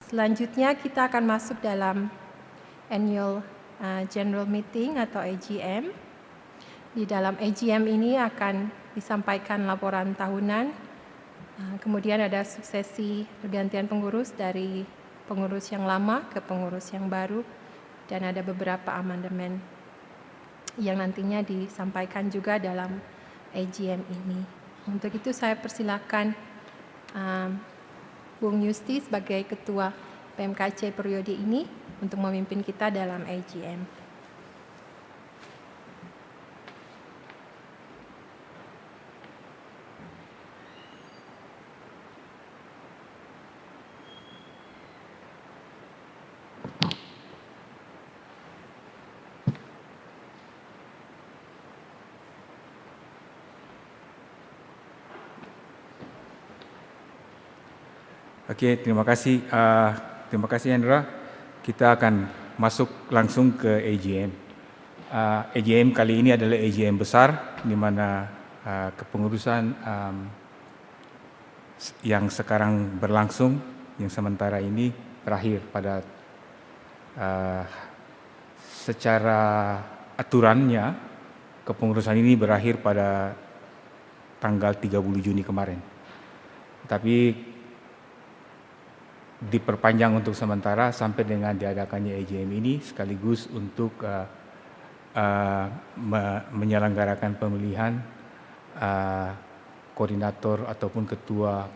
Selanjutnya kita akan masuk dalam Annual General Meeting atau AGM. Di dalam AGM ini akan disampaikan laporan tahunan, kemudian ada suksesi pergantian pengurus dari pengurus yang lama ke pengurus yang baru, dan ada beberapa amandemen yang nantinya disampaikan juga dalam AGM ini. Untuk itu saya persilakan Bung Yusti sebagai Ketua PMKC periode ini untuk memimpin kita dalam AGM. Oke, terima kasih. Terima kasih Hendra. Kita akan masuk langsung ke AGM. AGM kali ini adalah AGM besar, di mana kepengurusan yang sekarang berlangsung, yang sementara ini berakhir pada secara aturannya kepengurusan ini berakhir pada tanggal 30 Juni kemarin. Tapi diperpanjang untuk sementara sampai dengan diadakannya AGM ini, sekaligus untuk menyelenggarakan pemilihan koordinator ataupun ketua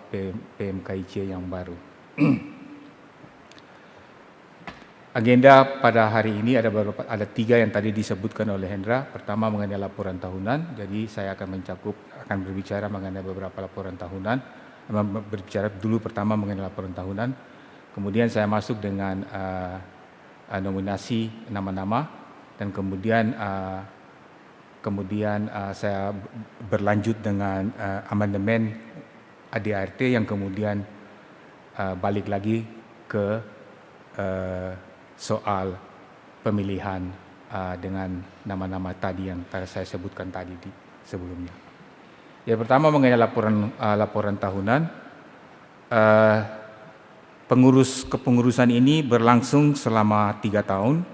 PMKIC yang baru. Agenda pada hari ini ada 3 yang tadi disebutkan oleh Hendra. Pertama mengenai laporan tahunan, jadi saya akan berbicara mengenai beberapa laporan tahunan. Berbicara dulu pertama mengenai laporan tahunan. Kemudian saya masuk dengan nominasi nama-nama, dan kemudian saya berlanjut dengan amandemen ADART yang kemudian balik lagi ke soal pemilihan dengan nama-nama tadi yang saya sebutkan tadi sebelumnya. Yang pertama mengenai laporan tahunan. Kepengurusan ini berlangsung selama 3 tahun,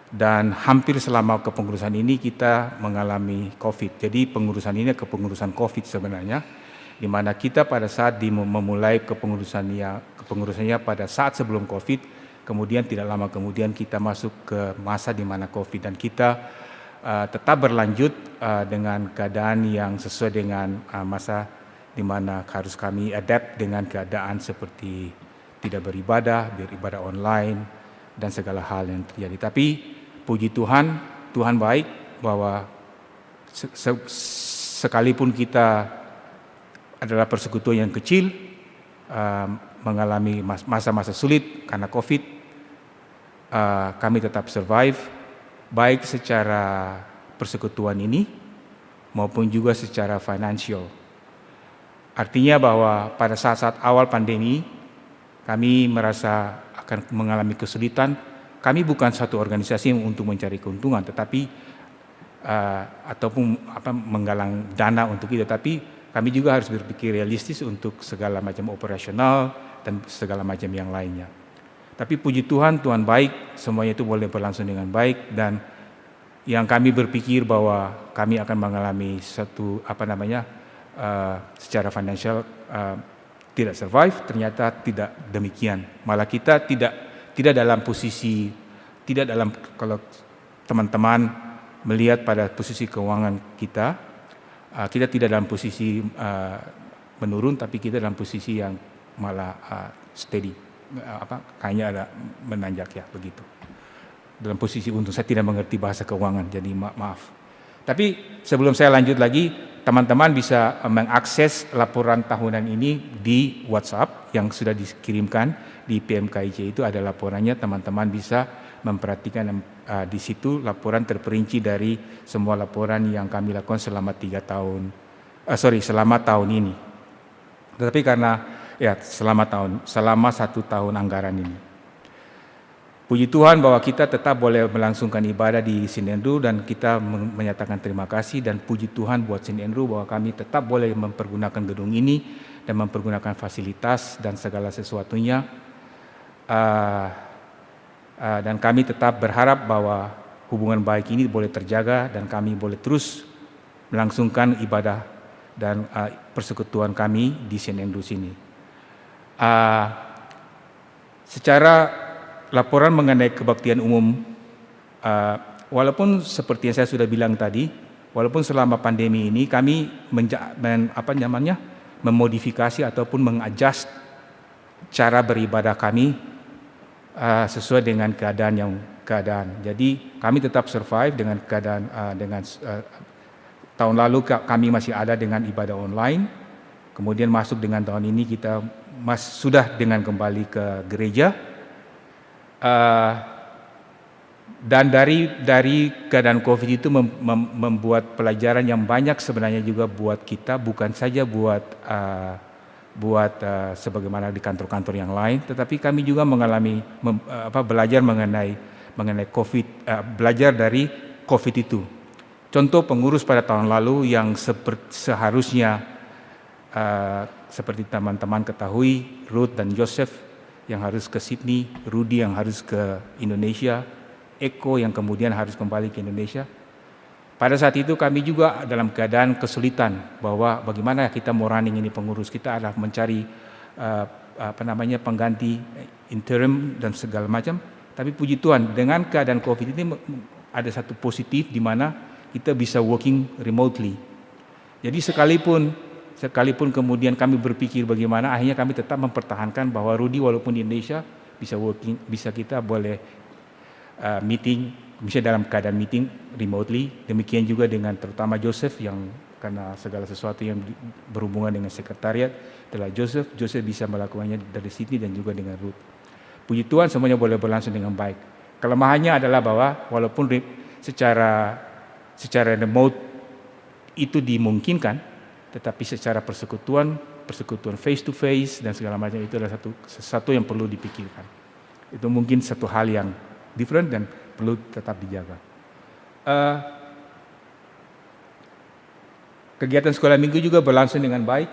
dan hampir selama kepengurusan ini kita mengalami COVID. Jadi pengurusan ini kepengurusan COVID sebenarnya, di mana kita pada saat memulai kepengurusannya pada saat sebelum COVID, kemudian tidak lama kemudian kita masuk ke masa di mana COVID, dan kita tetap berlanjut dengan keadaan yang sesuai dengan masa di mana harus kami adapt dengan keadaan seperti tidak beribadah online, dan segala hal yang terjadi. Tapi puji Tuhan, Tuhan baik bahwa sekalipun kita adalah persekutuan yang kecil, mengalami masa-masa sulit karena COVID, kami tetap survive, baik secara persekutuan ini maupun juga secara financial. Artinya bahwa pada saat-saat awal pandemi, kami merasa akan mengalami kesulitan. Kami bukan satu organisasi yang untuk mencari keuntungan, tetapi ataupun menggalang dana untuk itu. Tapi kami juga harus berpikir realistis untuk segala macam operasional dan segala macam yang lainnya. Tapi puji Tuhan, Tuhan baik, semuanya itu boleh berlangsung dengan baik, dan yang kami berpikir bahwa kami akan mengalami satu secara financial tidak survive, ternyata tidak demikian. Malah kita tidak dalam posisi, kalau teman-teman melihat pada posisi keuangan kita tidak dalam posisi menurun, tapi kita dalam posisi yang malah steady, kayaknya ada menanjak ya begitu. Dalam posisi untung, saya tidak mengerti bahasa keuangan, jadi maaf. Tapi sebelum saya lanjut lagi, teman-teman bisa mengakses laporan tahunan ini di WhatsApp yang sudah dikirimkan di PMKIC. Itu ada laporannya, teman-teman bisa memperhatikan di situ laporan terperinci dari semua laporan yang kami lakukan selama selama tahun ini. Tetapi karena selama 1 tahun anggaran ini. Puji Tuhan bahwa kita tetap boleh melangsungkan ibadah di St. Andrew, dan kita menyatakan terima kasih dan puji Tuhan buat St. Andrew bahwa kami tetap boleh mempergunakan gedung ini dan mempergunakan fasilitas dan segala sesuatunya. dan kami tetap berharap bahwa hubungan baik ini boleh terjaga dan kami boleh terus melangsungkan ibadah dan persekutuan kami di St. Andrews ini. Secara laporan mengenai kebaktian umum, walaupun seperti yang saya sudah bilang tadi, walaupun selama pandemi ini kami memodifikasi ataupun mengadjust cara beribadah kami sesuai dengan keadaan. Jadi kami tetap survive dengan keadaan tahun lalu kami masih ada dengan ibadah online. Kemudian masuk dengan tahun ini kita sudah dengan kembali ke gereja. Dan dari keadaan COVID itu membuat pelajaran yang banyak sebenarnya juga buat kita, bukan saja buat sebagaimana di kantor-kantor yang lain, tetapi kami juga mengalami belajar mengenai COVID, belajar dari COVID itu. Contoh pengurus pada tahun lalu yang seharusnya seperti teman-teman ketahui, Ruth dan Joseph yang harus ke Sydney, Rudy yang harus ke Indonesia, Eko yang kemudian harus kembali ke Indonesia. Pada saat itu kami juga dalam keadaan kesulitan bahwa bagaimana kita mau running ini pengurus, kita adalah mencari pengganti interim dan segala macam. Tapi puji Tuhan dengan keadaan COVID ini ada satu positif di mana kita bisa working remotely. Jadi sekalipun kemudian kami berpikir bagaimana, akhirnya kami tetap mempertahankan bahwa Rudy walaupun di Indonesia bisa kita boleh meeting, bisa dalam keadaan meeting remotely. Demikian juga dengan terutama Joseph yang karena segala sesuatu yang berhubungan dengan sekretariat adalah Joseph bisa melakukannya dari Sydney dan juga dengan Ruth. Puji Tuhan semuanya boleh berlangsung dengan baik. Kelemahannya adalah bahwa walaupun secara remote itu dimungkinkan, tetapi secara persekutuan face to face dan segala macam itu adalah sesuatu yang perlu dipikirkan. Itu mungkin satu hal yang different dan perlu tetap dijaga. Kegiatan sekolah minggu juga berlangsung dengan baik.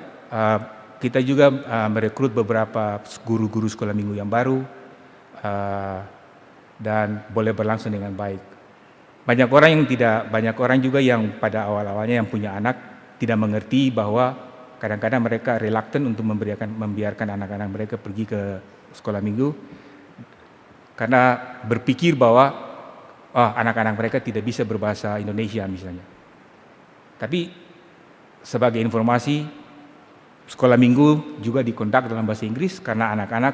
Kita juga merekrut beberapa guru-guru sekolah minggu yang baru dan boleh berlangsung dengan baik. Banyak orang juga yang pada awal-awalnya yang punya anak tidak mengerti bahwa kadang-kadang mereka reluctant untuk membiarkan anak-anak mereka pergi ke sekolah minggu karena berpikir bahwa anak-anak mereka tidak bisa berbahasa Indonesia misalnya. Tapi sebagai informasi, sekolah minggu juga dikondak dalam bahasa Inggris karena anak-anak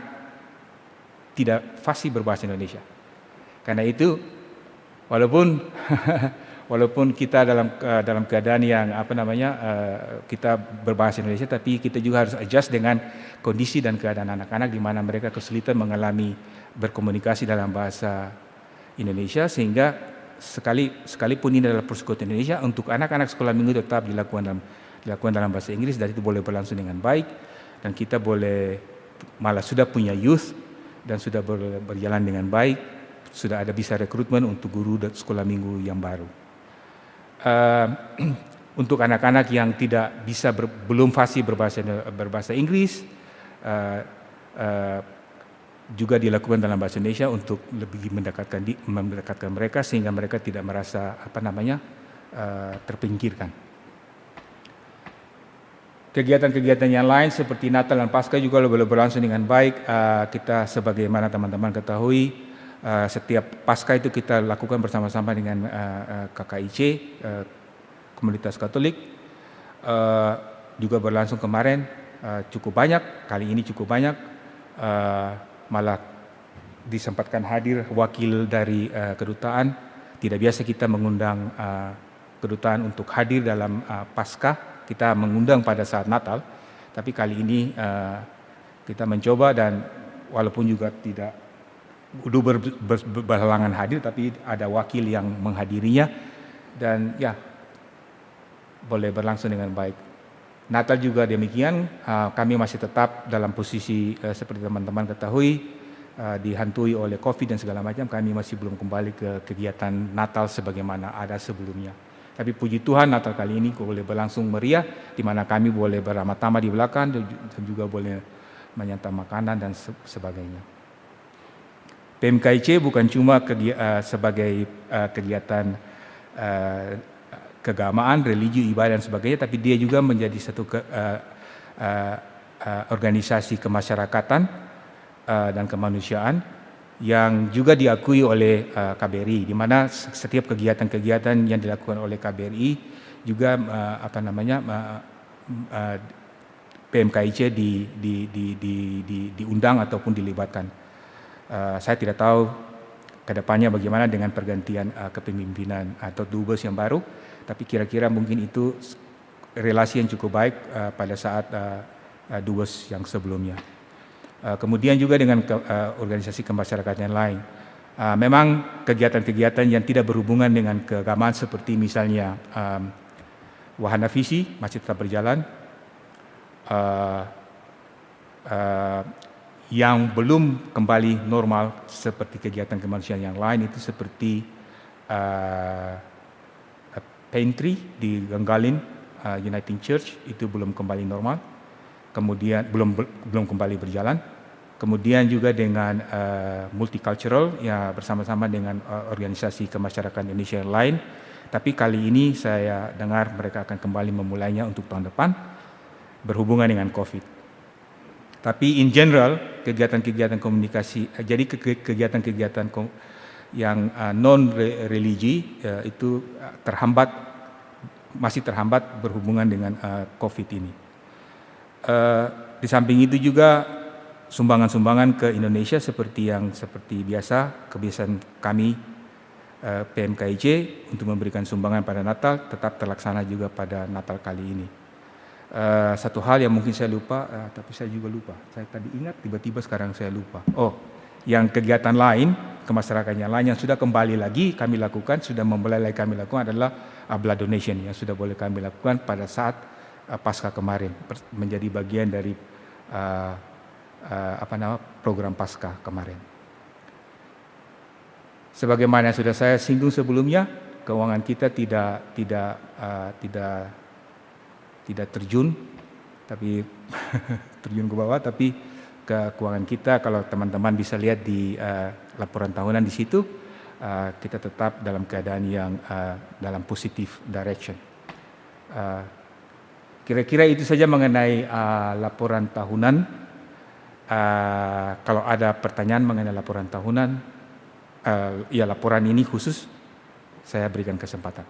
tidak fasih berbahasa Indonesia. Karena itu walaupun kita dalam keadaan yang kita berbahasa Indonesia, tapi kita juga harus adjust dengan kondisi dan keadaan anak-anak di mana mereka kesulitan mengalami berkomunikasi dalam bahasa Indonesia, sehingga sekalipun ini adalah persekutuan Indonesia, untuk anak-anak sekolah minggu tetap dilakukan dalam bahasa Inggris dan itu boleh berlangsung dengan baik dan kita boleh malah sudah punya youth dan sudah berjalan dengan baik. Sudah ada bisa rekrutmen untuk guru dan sekolah minggu yang baru. Untuk anak-anak yang tidak bisa belum fasih berbahasa Inggris, juga dilakukan dalam bahasa Indonesia untuk lebih mendekatkan mereka sehingga mereka tidak merasa terpinggirkan. Kegiatan-kegiatan yang lain seperti Natal dan Paskah juga boleh berlangsung dengan baik. Kita sebagaimana teman-teman ketahui, setiap Paskah itu kita lakukan bersama-sama dengan KKIC, Komunitas Katolik. Juga berlangsung kemarin cukup banyak, kali ini cukup banyak. Malah disempatkan hadir wakil dari kedutaan. Tidak biasa kita mengundang kedutaan untuk hadir dalam Paskah, kita mengundang pada saat Natal. Tapi kali ini kita mencoba dan walaupun juga tidak berhalangan hadir, tapi ada wakil yang menghadirinya dan ya boleh berlangsung dengan baik. Natal juga demikian, kami masih tetap dalam posisi seperti teman-teman ketahui dihantui oleh COVID dan segala macam, kami masih belum kembali ke kegiatan Natal sebagaimana ada sebelumnya. Tapi puji Tuhan Natal kali ini boleh berlangsung meriah, di mana kami boleh beramah-tamah di belakang dan juga boleh menyantap makanan dan sebagainya. PMKIC bukan cuma sebagai kegiatan keagamaan, religi, ibadah dan sebagainya, tapi dia juga menjadi satu organisasi kemasyarakatan dan kemanusiaan yang juga diakui oleh KBRI, di mana setiap kegiatan-kegiatan yang dilakukan oleh KBRI juga PMKIC diundang ataupun dilibatkan. Saya tidak tahu kedepannya bagaimana dengan pergantian kepemimpinan atau dubes yang baru, tapi kira-kira mungkin itu relasi yang cukup baik pada saat dubes yang sebelumnya. Kemudian juga dengan organisasi kemasyarakatan yang lain. Memang kegiatan-kegiatan yang tidak berhubungan dengan keagamaan seperti misalnya wahana visi masih tetap berjalan. Yang belum kembali normal seperti kegiatan kemanusiaan yang lain itu seperti pantry di Ganggalin Uniting Church itu belum kembali normal. Kemudian belum kembali berjalan. Kemudian juga dengan multicultural ya bersama-sama dengan organisasi kemasyarakatan Indonesia yang lain. Tapi kali ini saya dengar mereka akan kembali memulainya untuk tahun depan berhubungan dengan COVID. Tapi in general kegiatan-kegiatan komunikasi, jadi kegiatan-kegiatan yang non religi itu masih terhambat berhubungan dengan COVID ini. Di samping itu juga sumbangan-sumbangan ke Indonesia seperti biasa kebiasaan kami PMKIC untuk memberikan sumbangan pada Natal tetap terlaksana juga pada Natal kali ini. Satu hal yang mungkin saya lupa, tapi saya juga lupa. Saya tadi ingat tiba-tiba sekarang saya lupa. Yang kegiatan lain kemasyarakatan yang lain yang sudah kembali lagi kami lakukan, sudah memulai lagi kami lakukan adalah blood donation yang sudah boleh kami lakukan pada saat Pasca kemarin menjadi bagian dari program Pasca kemarin. Sebagaimana sudah saya singgung sebelumnya, keuangan kita tidak terjun, tapi terjun ke bawah, tapi keuangan kita kalau teman-teman bisa lihat di laporan tahunan di situ, kita tetap dalam keadaan yang dalam positive direction. Kira-kira itu saja mengenai laporan tahunan. Kalau ada pertanyaan mengenai laporan tahunan, laporan ini khusus, saya berikan kesempatan.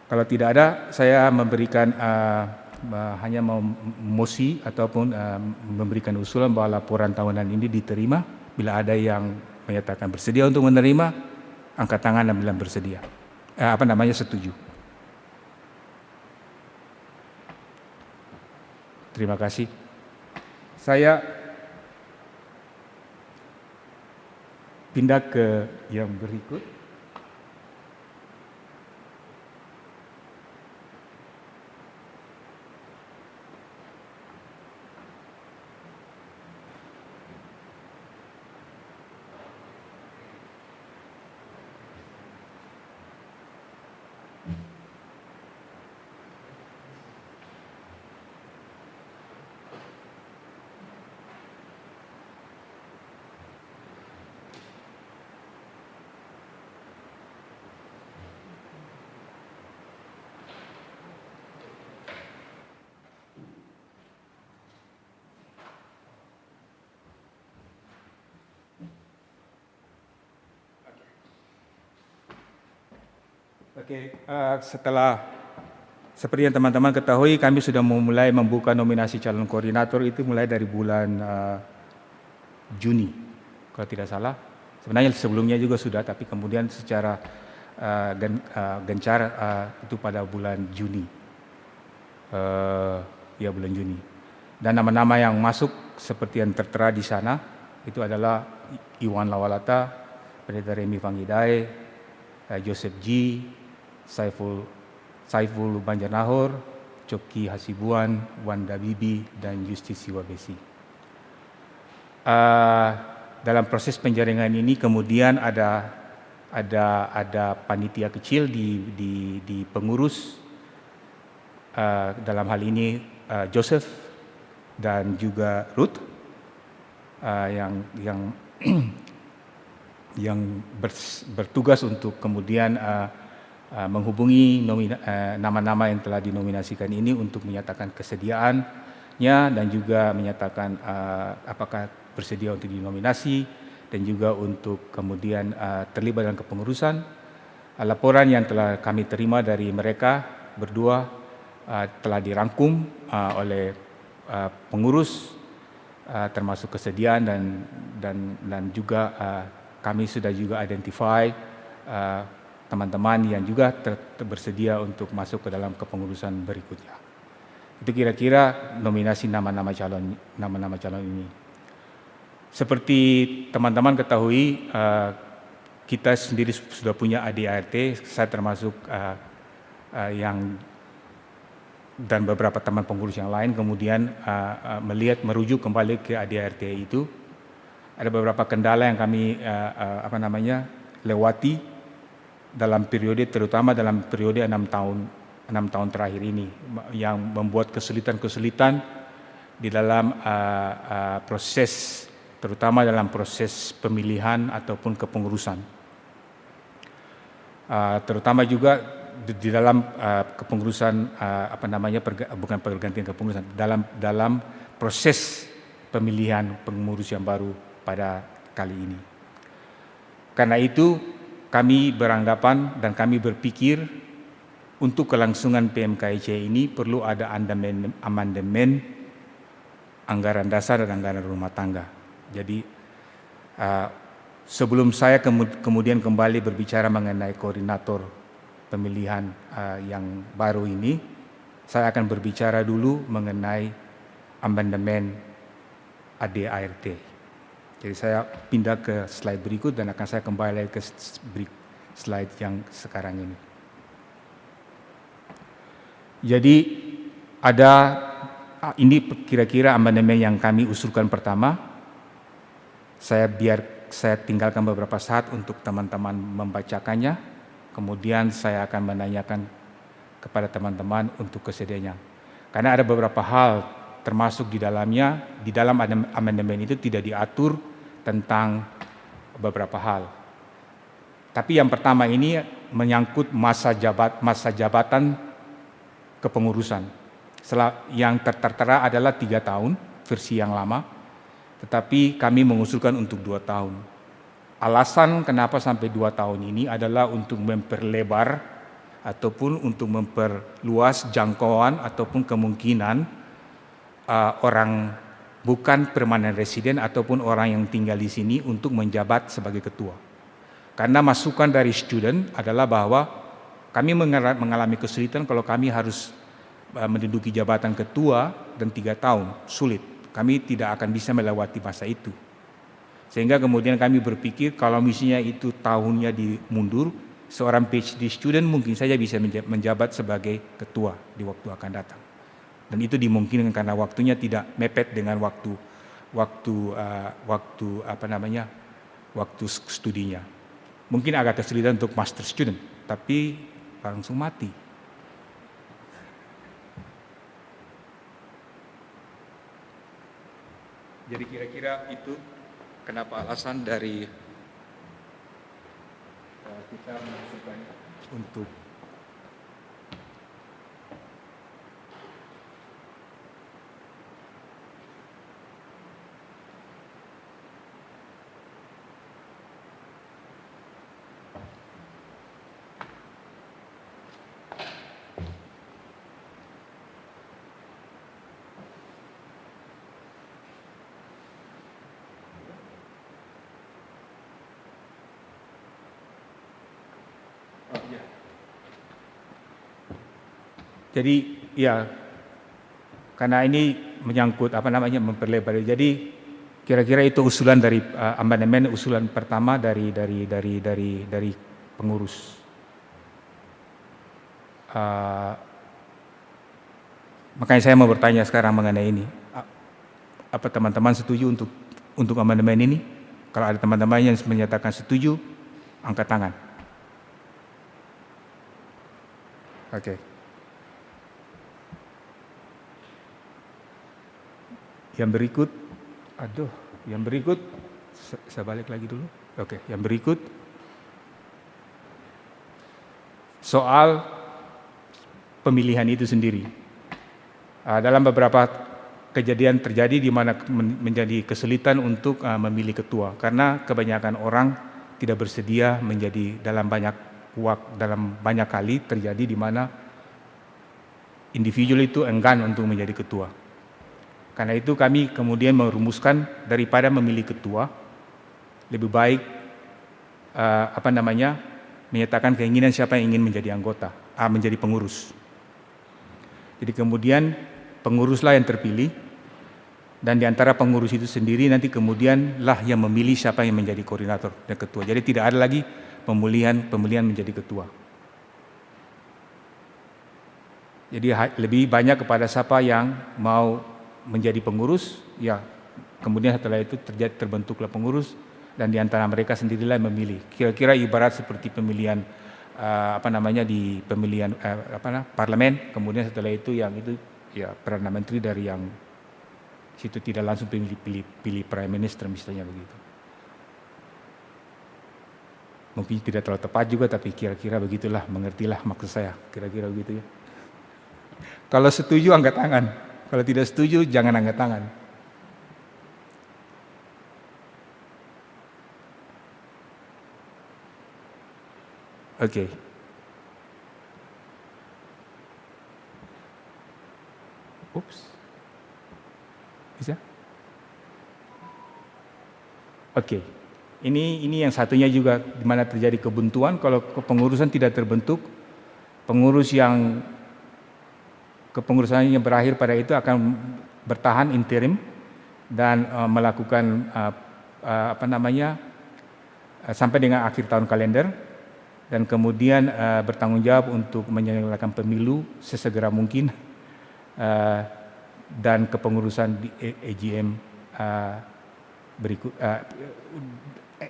Kalau tidak ada, saya memberikan hanya mau mosi ataupun memberikan usulan bahwa laporan tahunan ini diterima. Bila ada yang menyatakan bersedia untuk menerima, angkat tangan dan bilang bersedia. Setuju. Terima kasih. Saya pindah ke yang berikut. Setelah seperti yang teman-teman ketahui, kami sudah memulai membuka nominasi calon koordinator itu mulai dari bulan Juni, kalau tidak salah. Sebenarnya sebelumnya juga sudah, tapi kemudian secara gencar itu pada bulan Juni. Bulan Juni. Dan nama-nama yang masuk seperti yang tertera di sana itu adalah Iwan Lawalata, Pendeta Remi Vangidae, Joseph G, Saiful Banjarnahor, Coki Hasibuan, Wanda Bibi, dan Justisi Wabesi. Dalam proses penjaringan ini kemudian ada panitia kecil di pengurus. Dalam hal ini Joseph dan juga Ruth yang bertugas untuk kemudian menghubungi nama-nama yang telah dinominasikan ini untuk menyatakan kesediaannya dan juga menyatakan apakah bersedia untuk dinominasi dan juga untuk kemudian terlibat dalam kepengurusan. Laporan yang telah kami terima dari mereka berdua telah dirangkum oleh pengurus termasuk kesediaan dan juga kami sudah juga identify teman-teman yang juga bersedia untuk masuk ke dalam kepengurusan berikutnya. Itu kira-kira nominasi nama-nama calon ini. Seperti teman-teman ketahui, kita sendiri sudah punya ADART, saya termasuk yang dan beberapa teman pengurus yang lain kemudian merujuk kembali ke ADART itu. Ada beberapa kendala yang kami lewati dalam periode, terutama dalam periode 6 tahun terakhir ini, yang membuat kesulitan di dalam proses, terutama dalam proses pemilihan ataupun kepengurusan. Terutama juga di dalam kepengurusan bukan pergantian kepengurusan, dalam proses pemilihan pengurus yang baru pada kali ini. Karena itu kami beranggapan dan kami berpikir untuk kelangsungan PMKIC ini perlu ada amandemen anggaran dasar dan anggaran rumah tangga. Jadi sebelum saya kemudian kembali berbicara mengenai koordinator pemilihan yang baru ini, saya akan berbicara dulu mengenai amandemen ADART. Jadi saya pindah ke slide berikut dan akan saya kembali ke slide yang sekarang ini. Jadi ini kira-kira amandemen yang kami usulkan pertama. Saya tinggalkan beberapa saat untuk teman-teman membacakannya. Kemudian saya akan menanyakan kepada teman-teman untuk kesediaannya. Karena ada beberapa hal termasuk di dalamnya, di dalam amandemen itu tidak diatur tentang beberapa hal. Tapi yang pertama ini menyangkut masa jabatan kepengurusan. Yang tertera adalah 3 tahun, versi yang lama, tetapi kami mengusulkan untuk 2 tahun. Alasan kenapa sampai 2 tahun ini adalah untuk memperlebar ataupun untuk memperluas jangkauan ataupun kemungkinan orang bukan permanent resident ataupun orang yang tinggal di sini untuk menjabat sebagai ketua. Karena masukan dari student adalah bahwa kami mengalami kesulitan kalau kami harus menduduki jabatan ketua dan 3 tahun, sulit. Kami tidak akan bisa melewati masa itu. Sehingga kemudian kami berpikir kalau misalnya itu tahunnya dimundur, seorang PhD student mungkin saja bisa menjabat sebagai ketua di waktu akan datang. Dan itu dimungkinkan karena waktunya tidak mepet dengan waktu studinya. Mungkin agak kesulitan untuk master student, tapi langsung mati. Jadi kira-kira itu kenapa alasan dari kita mengusulkan untuk Jadi ya, karena ini menyangkut memperlebar. Jadi kira-kira itu usulan dari amandemen, usulan pertama dari pengurus. Makanya saya mau bertanya sekarang mengenai ini. Apa teman-teman setuju untuk amandemen ini? Kalau ada teman-teman yang menyatakan setuju, angkat tangan. Oke. Yang berikut, saya balik lagi dulu. Oke, yang berikut soal pemilihan itu sendiri. Dalam beberapa kejadian terjadi di mana menjadi kesulitan untuk memilih ketua karena kebanyakan orang tidak bersedia menjadi dalam banyak kali terjadi di mana individu itu enggan untuk menjadi ketua. Karena itu kami kemudian merumuskan daripada memilih ketua, lebih baik menyatakan keinginan siapa yang ingin menjadi anggota, menjadi pengurus. Jadi kemudian penguruslah yang terpilih, dan di antara pengurus itu sendiri nanti kemudian lah yang memilih siapa yang menjadi koordinator dan ketua. Jadi tidak ada lagi pemilihan menjadi ketua. Jadi lebih banyak kepada siapa yang mau menjadi pengurus, ya kemudian setelah itu terbentuklah pengurus, dan di antara mereka sendirilah yang memilih. Kira-kira ibarat seperti pemilihan di pemilihan parlemen, kemudian setelah itu yang itu ya Perdana Menteri dari yang situ tidak langsung pilih Prime Minister misalnya begitu. Mungkin tidak terlalu tepat juga, tapi kira-kira begitulah, mengertilah maksud saya, kira-kira begitu ya. Kalau setuju angkat tangan. Kalau tidak setuju, jangan angkat tangan. Oke. Ups. Bisa? Oke. Ini yang satunya juga di mana terjadi kebuntuan. Kalau kepengurusan tidak terbentuk, kepengurusan yang berakhir pada itu akan bertahan interim dan melakukan sampai dengan akhir tahun kalender, dan kemudian bertanggung jawab untuk menyelenggarakan pemilu sesegera mungkin, dan kepengurusan di AGM berikut,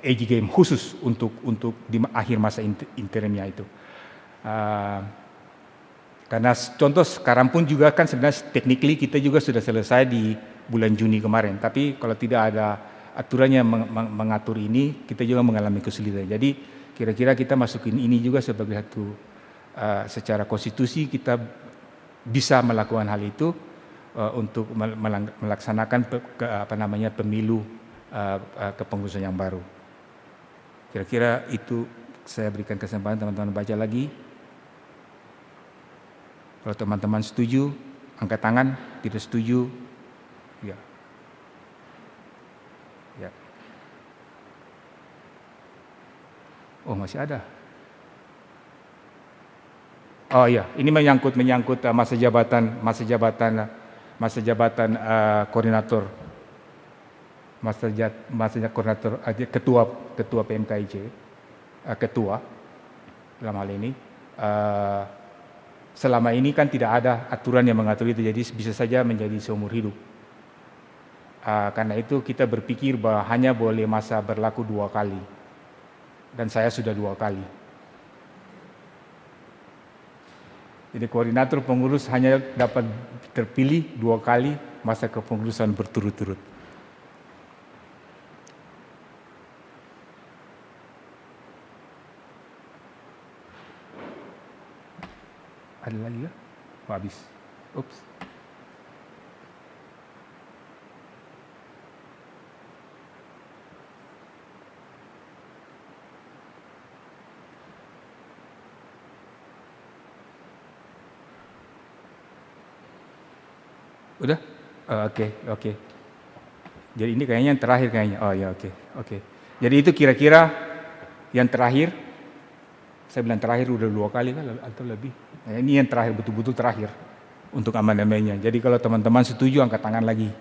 AGM khusus untuk di akhir masa interimnya itu. Karena contoh sekarang pun juga kan sebenarnya technically kita juga sudah selesai di bulan Juni kemarin, tapi kalau tidak ada aturannya mengatur ini, kita juga mengalami kesulitan. Jadi kira-kira kita masukin ini juga sebagai satu secara konstitusi kita bisa melakukan hal itu untuk melaksanakan pemilu kepengurusan yang baru. Kira-kira itu saya berikan kesempatan teman-teman baca lagi. Kalau teman-teman setuju, angkat tangan. Tidak setuju, ya. Ya. Oh, masih ada. Oh iya, ini menyangkut masa jabatan koordinator, koordinator ketua PMKIJ, ketua dalam hal ini. Selama ini kan tidak ada aturan yang mengatur itu, jadi bisa saja menjadi seumur hidup. Karena itu kita berpikir bahwa hanya boleh masa berlaku 2 kali, dan saya sudah 2 kali. Jadi koordinator pengurus hanya dapat terpilih 2 kali masa kepengurusan berturut-turut. Ada lagi ya? Oh, habis. Ups. Udah? Oke. Jadi ini kayaknya yang terakhir kayaknya. Oh ya, oke. Jadi itu kira-kira yang terakhir. Saya bilang terakhir udah 2 kali kan atau lebih. Nah, ini yang terakhir, betul-betul terakhir untuk amandemennya. Jadi kalau teman-teman setuju angkat tangan lagi.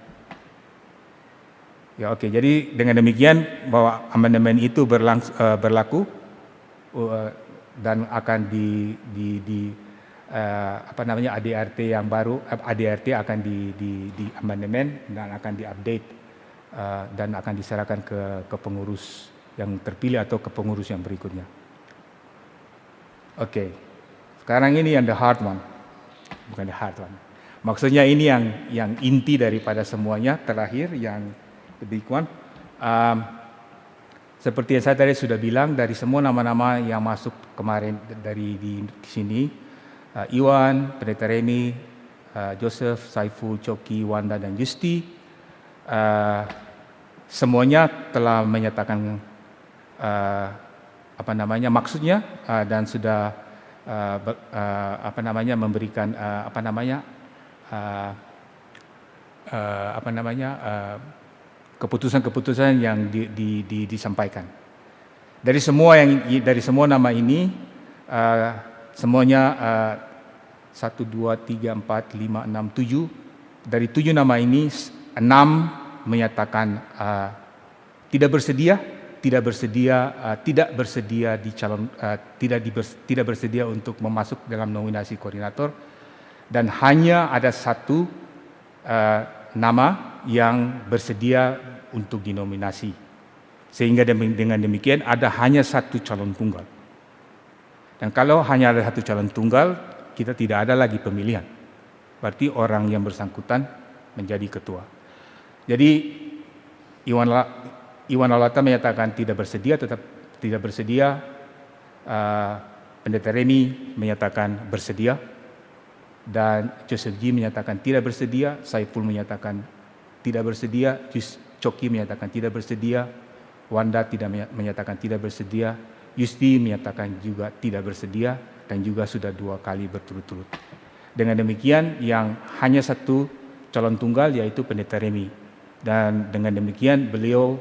Ya oke. Jadi dengan demikian bahwa amandemen itu berlaku dan akan ADRT yang baru, ADRT akan di amandemen dan akan diupdate dan akan diserahkan ke pengurus yang terpilih atau ke pengurus yang berikutnya. Oke. Sekarang ini yang the hard one. Bukan the hard one. Maksudnya ini yang inti daripada semuanya. Terakhir yang lebih kuat, seperti yang saya tadi sudah bilang, dari semua nama-nama yang masuk kemarin dari di sini, Iwan, Pendeta Remy, Joseph, Saiful, Coki, Wanda dan Justi, semuanya telah menyatakan maksudnya dan sudah memberikan keputusan-keputusan yang disampaikan. Dari semua nama ini, semuanya 1, 2, 3, 4, 5, 6, 7. Dari 7 nama ini, 6 menyatakan tidak bersedia untuk memasuk dalam nominasi koordinator, dan hanya ada 1 nama yang bersedia untuk dinominasi. Sehingga dengan demikian ada hanya 1 calon tunggal. Dan kalau hanya ada 1 calon tunggal, kita tidak ada lagi pemilihan. Berarti orang yang bersangkutan menjadi ketua. Jadi Iwan Lalata menyatakan tidak bersedia, tetap tidak bersedia. Pendeta Remy menyatakan bersedia. Dan Joseph G menyatakan tidak bersedia. Saiful menyatakan tidak bersedia. Coki menyatakan tidak bersedia. Wanda menyatakan tidak bersedia. Yusti menyatakan juga tidak bersedia, dan juga sudah 2 kali berturut-turut. Dengan demikian, yang hanya 1 calon tunggal yaitu Pendeta Remy. Dan dengan demikian beliau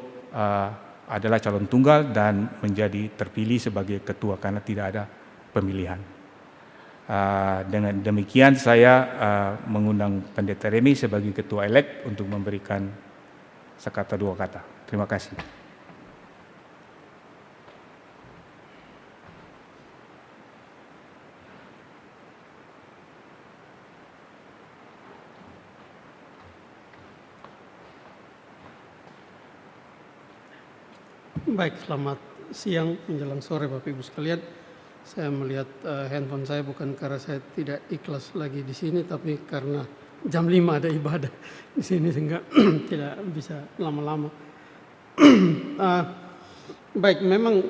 adalah calon tunggal dan menjadi terpilih sebagai ketua karena tidak ada pemilihan. Dengan demikian saya mengundang Pendeta Remy sebagai ketua elek untuk memberikan sekata 2 kata. Terima kasih. Baik, selamat siang menjelang sore Bapak Ibu sekalian. Saya melihat handphone saya bukan karena saya tidak ikhlas lagi di sini, tapi karena jam 5 ada ibadah di sini sehingga tidak bisa lama-lama. Baik, memang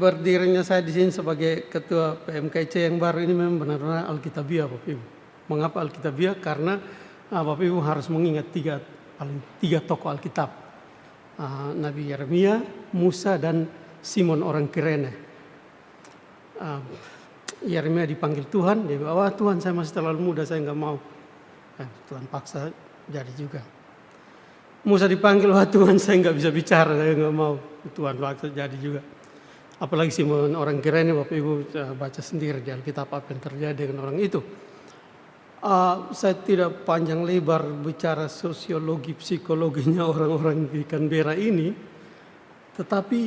berdirinya saya di sini sebagai ketua PMKC yang baru ini memang benar-benar Alkitabiah Bapak Ibu. Mengapa Alkitabiah? Karena Bapak Ibu harus mengingat 3 tokoh Alkitab. Nabi Yeremia, Musa, dan Simon orang Kirene. Yeremia dipanggil Tuhan, dia bilang, Tuhan saya masih terlalu muda, saya nggak mau. Tuhan paksa jadi juga. Musa dipanggil, Tuhan saya nggak bisa bicara, saya nggak mau. Tuhan paksa jadi juga. Apalagi Simon orang Kirene, Bapak Ibu baca sendiri di Alkitab apa yang terjadi dengan orang itu. Saya tidak panjang lebar bicara sosiologi, psikologinya orang-orang di Canberra ini. Tetapi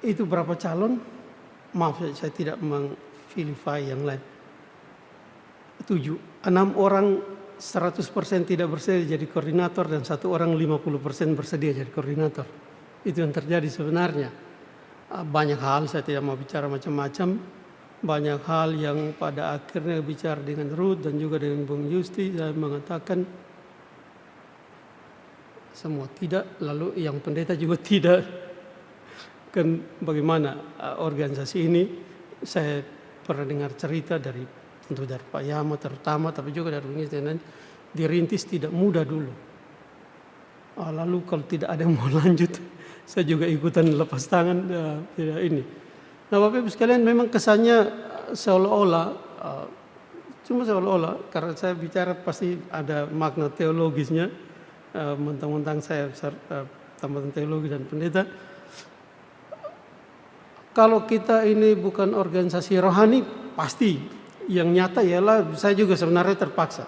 itu berapa calon? Maaf, saya tidak memvilify yang lain. 6 orang 100% tidak bersedia jadi koordinator dan 1 orang 50% bersedia jadi koordinator. Itu yang terjadi sebenarnya. Banyak hal, saya tidak mau bicara macam-macam. Banyak hal yang pada akhirnya bicara dengan Ruth dan juga dengan Bung Justi, saya mengatakan semua tidak, lalu yang pendeta juga tidak. Kan bagaimana organisasi ini, saya pernah dengar cerita tentu dari Pak Yama terutama, tapi juga dari Bung Justi, dirintis tidak mudah dulu. Lalu kalau tidak ada yang mau lanjut, saya juga ikutan lepas tangan, tidak ini. Nah Bapak Ibu sekalian, memang kesannya seolah-olah, cuma seolah-olah, karena saya bicara pasti ada makna teologisnya, mentang-mentang saya tamatan teologi dan pendeta. Kalau kita ini bukan organisasi rohani, pasti yang nyata ialah saya juga sebenarnya terpaksa.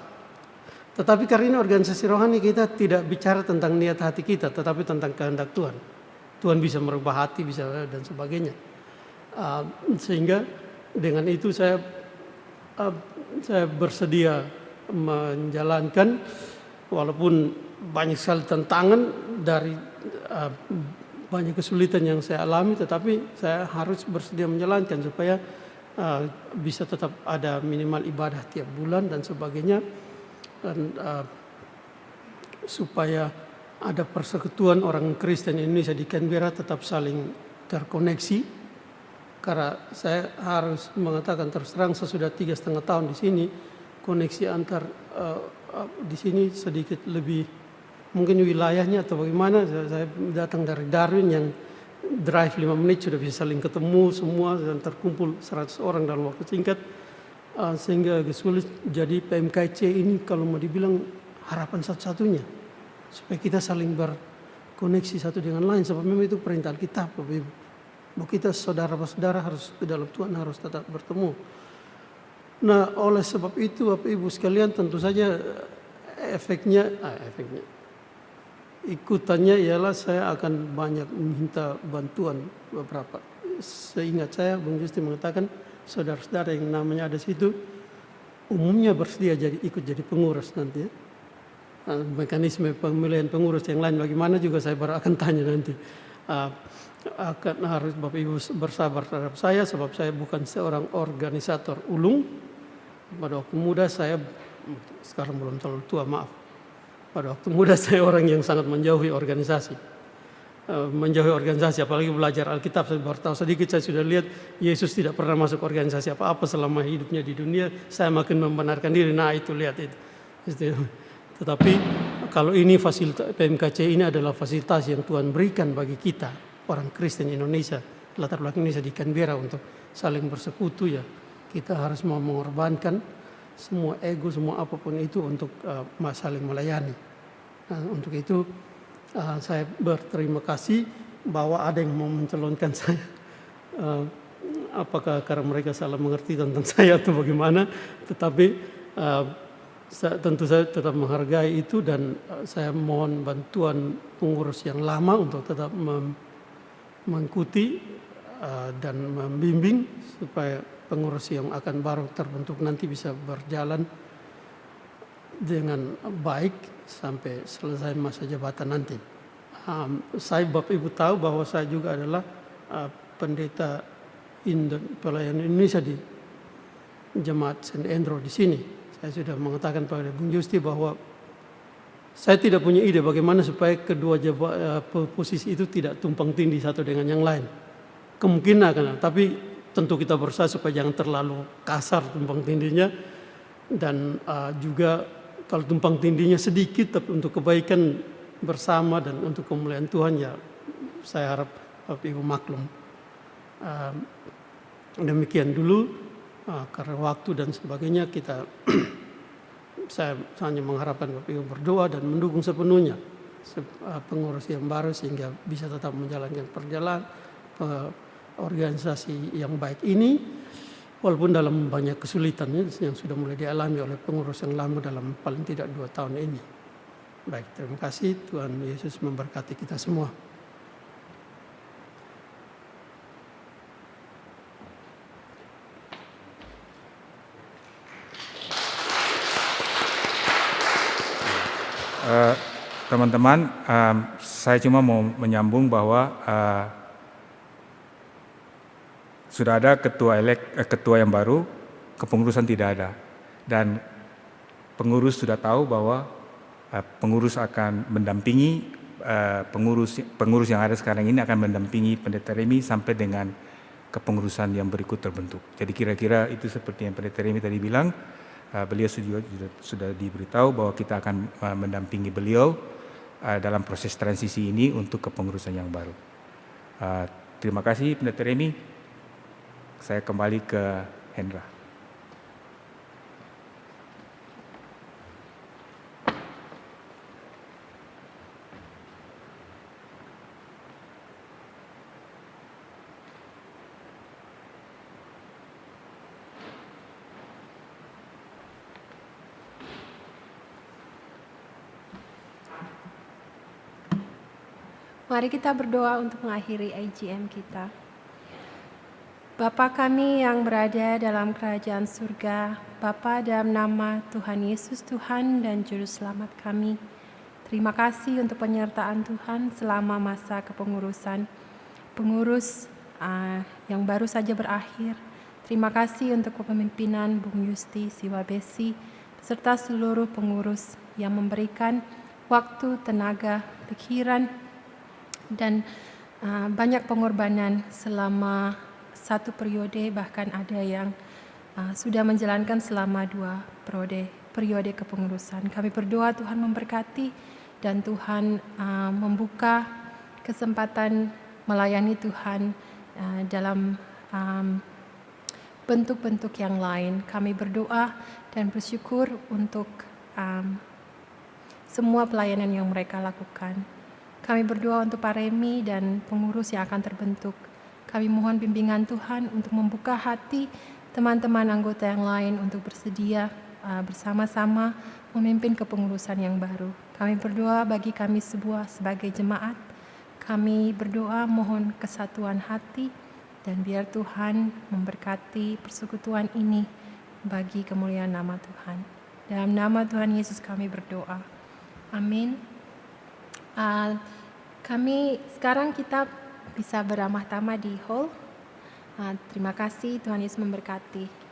Tetapi karena ini organisasi rohani, kita tidak bicara tentang niat hati kita, tetapi tentang kehendak Tuhan. Tuhan bisa merubah hati, bisa dan sebagainya. Sehingga dengan itu saya bersedia menjalankan, walaupun banyak sekali tantangan dari banyak kesulitan yang saya alami, tetapi saya harus bersedia menjalankan supaya bisa tetap ada minimal ibadah tiap bulan dan sebagainya, dan supaya ada persekutuan orang Kristen Indonesia di Canberra tetap saling terkoneksi. Karena saya harus mengatakan terus terang, sesudah 3,5 tahun di sini, koneksi antar di sini sedikit lebih, mungkin wilayahnya atau bagaimana. Saya datang dari Darwin yang drive 5 menit sudah bisa saling ketemu semua dan terkumpul 100 orang dalam waktu singkat, sehingga agak sulit. Jadi PMKC ini kalau mau dibilang harapan satu-satunya supaya kita saling berkoneksi satu dengan lain, sebab memang itu perintah Alkitab, Bapak Ibu. Bahwa kita saudara-saudara harus di dalam Tuhan harus tetap bertemu. Nah, oleh sebab itu Bapak Ibu sekalian, tentu saja ikutannya ialah saya akan banyak meminta bantuan beberapa. Seingat saya, Bung Justi mengatakan saudara-saudara yang namanya ada situ umumnya bersedia ikut jadi pengurus nanti ya. Mekanisme pemilihan pengurus yang lain bagaimana juga saya baru akan tanya nanti. Akan harus Bapak Ibu bersabar terhadap saya, sebab saya bukan seorang organisator ulung. Pada waktu muda saya, sekarang belum terlalu tua, maaf. Pada waktu muda saya orang yang sangat menjauhi organisasi. Apalagi belajar Alkitab. Saya baru tahu sedikit, saya sudah lihat Yesus tidak pernah masuk organisasi apa-apa selama hidupnya di dunia. Saya makin membenarkan diri, nah itu lihat itu. Tetapi kalau ini fasilitas PMKC ini adalah fasilitas yang Tuhan berikan bagi kita, orang Kristen Indonesia, latar belakang Indonesia di Canberra, untuk saling bersekutu ya. Kita harus mau mengorbankan semua ego, semua apapun itu untuk saling melayani. Nah, untuk itu saya berterima kasih bahwa ada yang mau mencalonkan saya. Apakah karena mereka salah mengerti tentang saya atau bagaimana? Tetapi tentu saya tetap menghargai itu, dan saya mohon bantuan pengurus yang lama untuk tetap mengikuti dan membimbing supaya pengurus yang akan baru terbentuk nanti bisa berjalan dengan baik sampai selesai masa jabatan nanti. Saya Bapak Ibu tahu bahwa saya juga adalah pendeta pelayan Indonesia di Jemaat St. Andrew di sini. Saya sudah mengatakan pada Bung Justi bahwa saya tidak punya ide bagaimana supaya kedua posisi itu tidak tumpang tindih satu dengan yang lain. Kemungkinan akan, tapi tentu kita berusaha supaya jangan terlalu kasar tumpang tindihnya, dan juga kalau tumpang tindihnya sedikit tapi untuk kebaikan bersama dan untuk kemuliaan Tuhan, ya saya harap Bapak Ibu maklum. Demikian dulu, karena waktu dan sebagainya saya hanya mengharapkan Bapak Ibu berdoa dan mendukung sepenuhnya pengurus yang baru sehingga bisa tetap menjalankan perjalanan organisasi yang baik ini, walaupun dalam banyak kesulitan yang sudah mulai dialami oleh pengurus yang lama dalam paling tidak 2 tahun ini. Baik, terima kasih. Tuhan Yesus memberkati kita semua. Teman-teman, saya cuma mau menyambung bahwa sudah ada ketua yang baru, kepengurusan tidak ada, dan pengurus sudah tahu bahwa pengurus akan mendampingi pengurus yang ada sekarang ini akan mendampingi Pendeta Remi sampai dengan kepengurusan yang berikut terbentuk. Jadi kira-kira itu seperti yang Pendeta Remi tadi bilang, beliau sudah diberitahu bahwa kita akan mendampingi beliau dalam proses transisi ini untuk kepengurusan yang baru. Terima kasih Pendeta Remi. Saya kembali ke Hendra. Mari kita berdoa untuk mengakhiri AGM kita. Bapa kami yang berada dalam kerajaan surga, Bapa dalam nama Tuhan Yesus Tuhan dan Juru Selamat kami, terima kasih untuk penyertaan Tuhan selama masa kepengurusan. Pengurus yang baru saja berakhir, Terima kasih untuk kepemimpinan Bung Yusti Siwabesi beserta seluruh pengurus yang memberikan waktu, tenaga, pikiran, dan banyak pengorbanan selama satu periode, bahkan ada yang sudah menjalankan selama 2 periode kepengurusan. Kami berdoa Tuhan memberkati dan Tuhan membuka kesempatan melayani Tuhan dalam bentuk-bentuk yang lain. Kami berdoa dan bersyukur untuk semua pelayanan yang mereka lakukan. Kami berdoa untuk Pak Remi dan pengurus yang akan terbentuk. Kami mohon bimbingan Tuhan untuk membuka hati teman-teman anggota yang lain untuk bersedia bersama-sama memimpin kepengurusan yang baru. Kami berdoa bagi kami sebagai jemaat. Kami berdoa mohon kesatuan hati, dan biar Tuhan memberkati persekutuan ini bagi kemuliaan nama Tuhan. Dalam nama Tuhan Yesus kami berdoa. Amin. Sekarang kita bisa beramah-tamah di hall. Terima kasih, Tuhan Yesus memberkati.